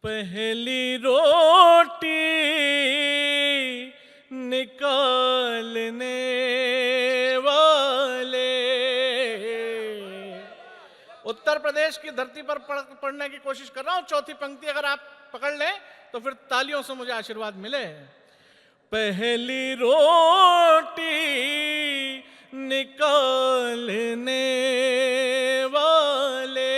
पहली रोटी निकालने वाले। उत्तर प्रदेश की धरती पर पढ़ने की कोशिश कर रहा हूं। चौथी पंक्ति अगर आप पकड़ लें तो फिर तालियों से मुझे आशीर्वाद मिले। पहली रोटी निकालने वाले,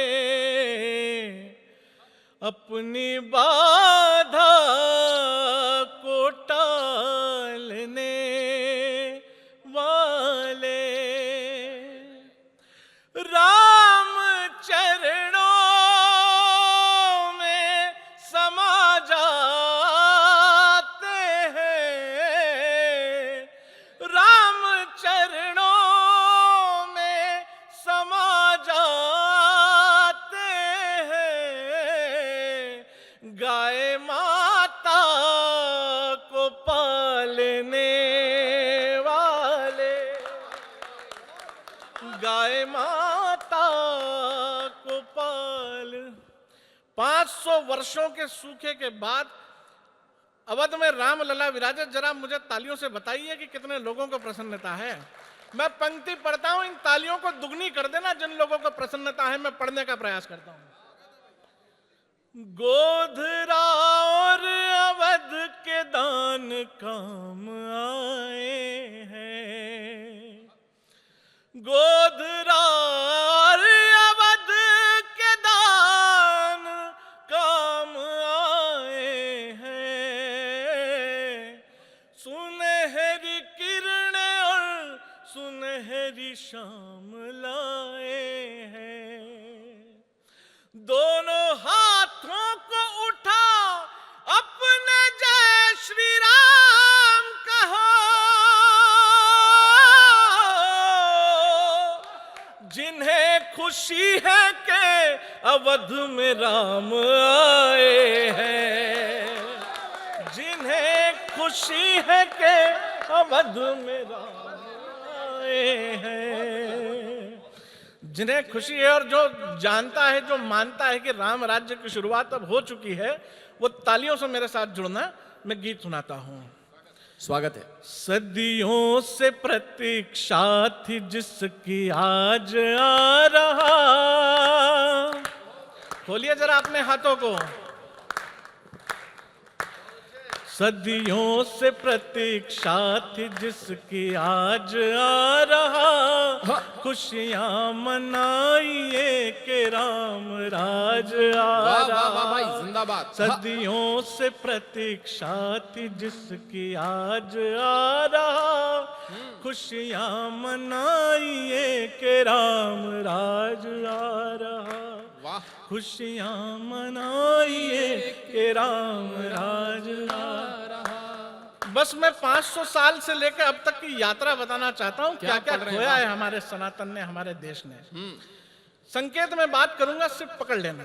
अपनी बाधा को टालने वाले, राम चरणों में समा जाते हैं, राम चरणों में समा जाते हैं, गाय माता को पालने वाले, गाय माता को पाल। 500 वर्षों के सूखे के बाद अवध में रामलला विराजे। जरा मुझे तालियों से बताइए कि कितने लोगों को प्रसन्नता है। मैं पंक्ति पढ़ता हूं, इन तालियों को दुगनी कर देना जिन लोगों को प्रसन्नता है। मैं पढ़ने का प्रयास करता हूं। गोधरा और अवध के दान काम आए हैं, गोधरा और अवध के दान काम आए हैं, सुनहरी किरणें और सुनहरी शाम लाए हैं, दोनों हाथों को उठा अपने जय श्री राम कहो, जिन्हें खुशी है कि अवध में राम आए हैं, जिन्हें खुशी है कि अवध में राम आए हैं, जिन्हें खुशी है और जो जानता है, जो मानता है कि राम राज्य की शुरुआत अब हो चुकी है, वो तालियों से मेरे साथ जुड़ना। मैं गीत सुनाता हूं। स्वागत है। सदियों से प्रतीक्षा थी जिसकी आज आ रहा। खोलिए जरा अपने हाथों को। सदियों से प्रतीक्षा थी जिसकी आज आ रहा, खुशियां मनाइए कि राम राज आ रहा। जिंदाबाद। सदियों से प्रतीक्षा थी जिसकी आज आ रहा, खुशियां मनाइए कि राम राज आ रहा, खुशियां मनाइए कि राम राज आ रहा। बस मैं 500 साल से लेकर अब तक की यात्रा बताना चाहता हूं। क्या क्या खोया है हमारे सनातन ने, हमारे देश ने। संकेत में बात करूंगा, सिर्फ पकड़ लेना।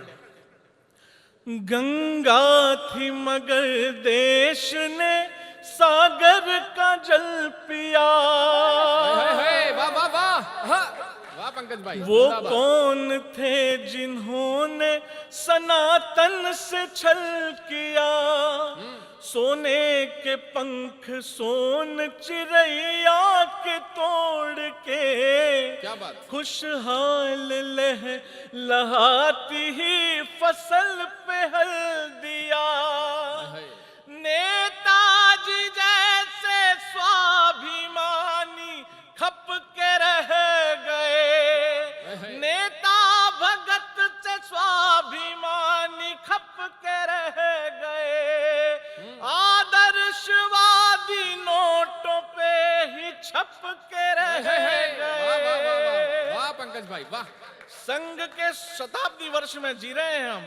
गंगा थी मगर देश ने सागर का जल पिया। वाह वाह वाह वाह पंकज भाई। वो कौन थे जिन्होंने सनातन से छल किया, सोने के पंख सोन चिड़ैया के तोड़ के, क्या बात। खुशहाल लहाती ही फसल पे हल दिया। नेताजी जैसे स्वाभिमानी खप के रह गए, नेता भगत से स्वाभिमानी खप के रह गए, आदर्शवादी नोटों पे ही छप के रह गए। वाह पंकज भाई वाह। संघ के शताब्दी वर्ष में जी रहे हैं हम।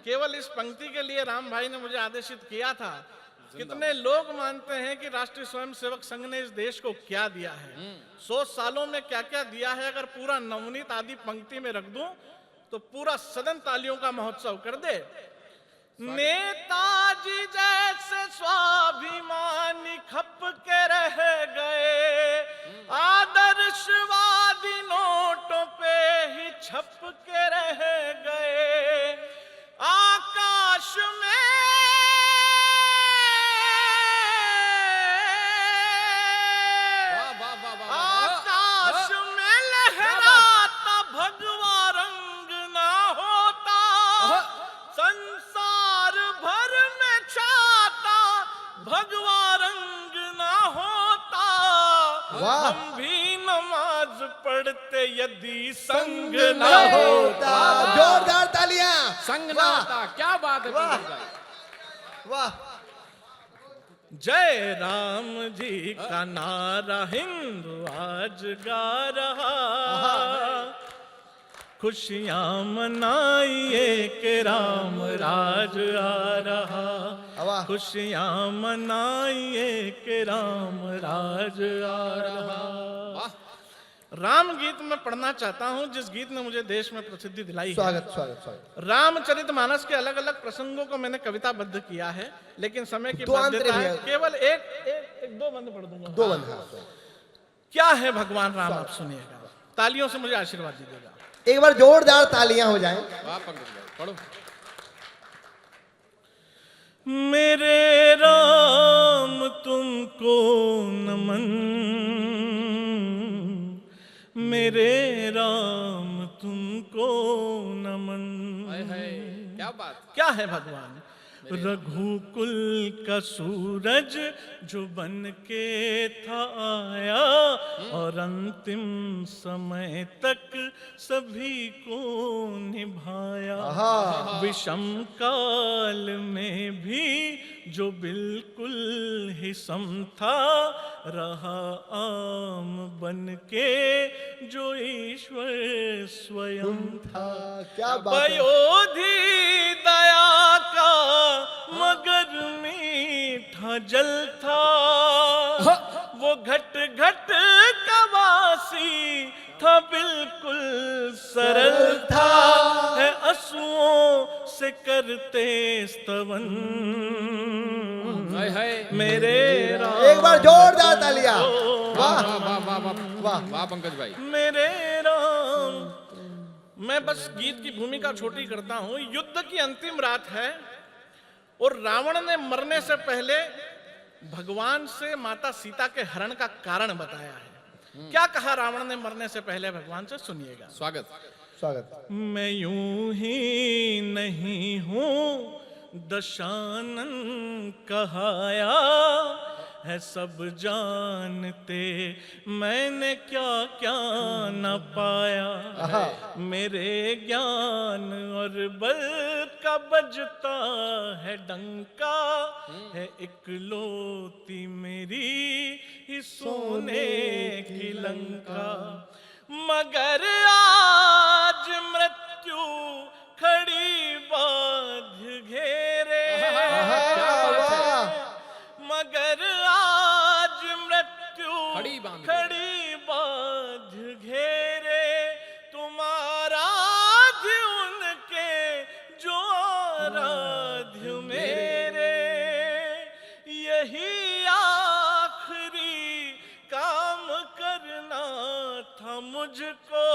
केवल इस पंक्ति के लिए राम भाई ने मुझे आदेशित किया था। कितने लोग मानते हैं कि राष्ट्रीय स्वयंसेवक संघ ने इस देश को क्या दिया है, 100 सालों में क्या क्या दिया है। अगर पूरा नवनीत आदि पंक्ति में रख दूं तो पूरा सदन तालियों का महोत्सव कर दे। नेताजी जैसे स्वाभिमानी खप के रह गए, आदर्शवादी नोटों पे ही छप के रह गए, आकाश में भगवा रंग ना होता वाह। हम भी नमाज पढ़ते यदि संग संग ना ना होता। होता। जोरदार तालियां। संग ना होता, क्या बात है वाह। पंकज भाई। वाह। जय राम जी का नारा हिंदू आज गा रहा, खुशियां मनाइए कि राम राज आ रहा, वाह। खुशियां मनाइए कि राम राज आ रहा। वाह। राम गीत में पढ़ना चाहता हूं जिस गीत ने मुझे देश में प्रसिद्धि दिलाई है। स्वागत स्वागत स्वागत। रामचरितमानस के अलग अलग प्रसंगों को मैंने कविताबद्ध किया है, लेकिन समय की दो अंतरे बाध्यता भी है, है। केवल एक दो बंद पढ़ दूंगा। दो बंद। हाँ। क्या है भगवान राम, आप सुनिएगा, तालियों से मुझे आशीर्वाद दीजिएगा। एक बार जोरदार तालियां हो जाएं। वाह पंकज भाई, पढ़ो। मेरे राम तुमको नमन, मेरे राम तुमको नमन। हाय हाय, क्या बात। क्या है भगवान? रघुकुल का सूरज जो बन के था आया और अंतिम समय तक सभी को निभाया। आहा। विषम काल में भी जो बिल्कुल ही सम था, रहा आम बन के जो ईश्वर स्वयं था। क्या बात है। बयोधि दया का मगर मीठा जल था, वो घट घट कवासी था बिल्कुल सरल था, है आंसुओं से करते स्तवन हाय हाय। मेरे राम। एक बार जोरदार तालियां। वाह वाह। वाह वाह वाह वाह। वाह पंकज भाई। मेरे राम। मैं बस गीत की भूमिका छोटी करता हूं। युद्ध की अंतिम रात है और रावण ने मरने से पहले भगवान से माता सीता के हरण का कारण बताया है। क्या कहा रावण ने मरने से पहले भगवान से, सुनिएगा। स्वागत स्वागत। मैं यूं ही नहीं हूं दशानन कहाया है, सब जानते मैंने क्या क्या न पाया। मेरे ज्ञान और बल का बजता है डंका, है इकलौती मेरी ही सोने की लंका। मगर आज मृत्यु खड़ी बांध घेरे, मगर आज मृत्यु खड़ी बांध घेरे, तुम्हारा उनके जो आराध्य मेरे। यही आखिरी काम करना था मुझको,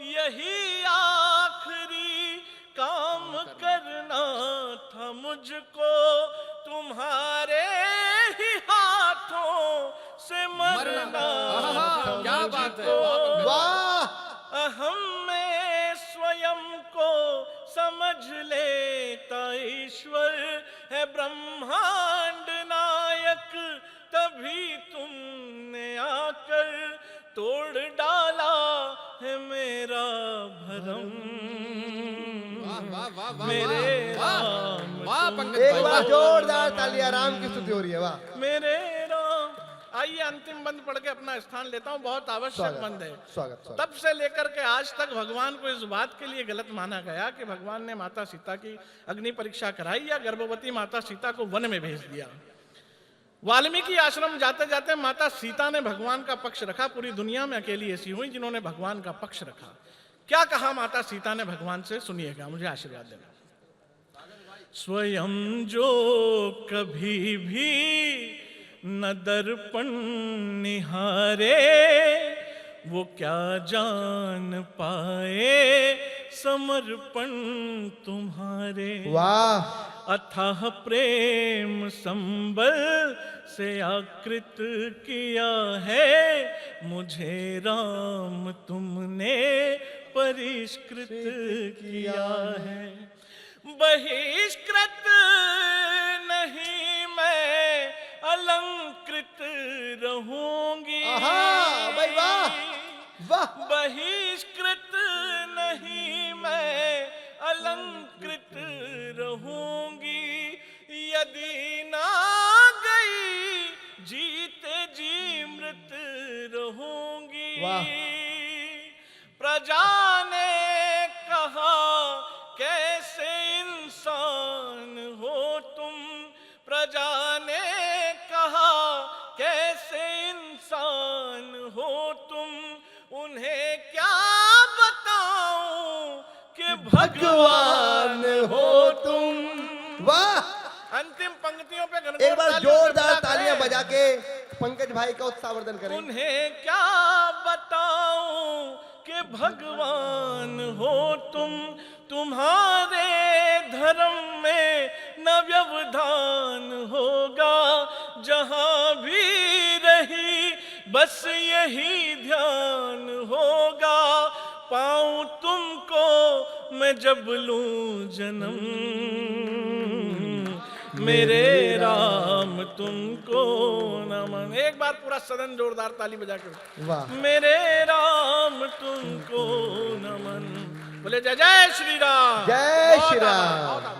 यही आखिरी काम करना था मुझको, तुम्हारे ही हाथों से मरना था क्या बात है। मुझको। वाह। अहम में स्वयं को समझ लेता ईश्वर है ब्रह्मांड नायक, तभी तुमने आकर तोड़ डाला है मेरा भरम। वाह वाह वाह मेरे वाह राम वाह पंकज एक भाई, बार वाह। जोरदार तालियां। राम की स्तुति हो रही है। वाह। मेरे राम। आइए अंतिम बंद पढ़ के अपना स्थान लेता हूं, बहुत आवश्यक बंद है। स्वागत स्वागत। तब से लेकर के आज तक भगवान को इस बात के लिए गलत माना गया कि भगवान ने माता सीता की अग्नि परीक्षा कराई या गर्भवती माता सीता को वन में भेज दिया। वाल्मीकि आश्रम जाते जाते माता सीता ने भगवान का पक्ष रखा। पूरी दुनिया में अकेली ऐसी हुई जिन्होंने भगवान का पक्ष रखा। क्या कहा माता सीता ने भगवान से, सुनिएगा, मुझे आशीर्वाद देना। स्वयं जो कभी भी न दर्पण निहारे, वो क्या जान पाए समर्पण तुम्हारे। वाह। अथाह प्रेम संबल से आकृत किया है, मुझे राम तुमने परिष्कृत किया है। बहिष्कृत नहीं मैं यदि ना गई जीते जी मृत रहूंगी। वाह। प्रजा ने कहा कैसे इंसान हो तुम, प्रजा ने कहा कैसे इंसान हो तुम, उन्हें क्या बताऊं कि भगवान हो तुम। वाह। अंतिम पंक्तियों पे घनघोर एक बार तालियों से जोरदार बजा तालियां करें। बजा के पंकज भाई का उत्साहवर्धन करें। उन्हें क्या बताऊं कि भगवान हो तुम, तुम्हारे धर्म में न व्यवधान होगा, जहां भी रही बस यही ध्यान होगा, पाऊं तुमको मैं जब लूं जन्म, मेरे राम तुमको नमन। एक बार पूरा सदन जोरदार ताली बजा के। वाह। मेरे राम तुमको नमन। बोले जय जय श्री राम। जय बहुत श्री आभार, राम। बहुत आभार।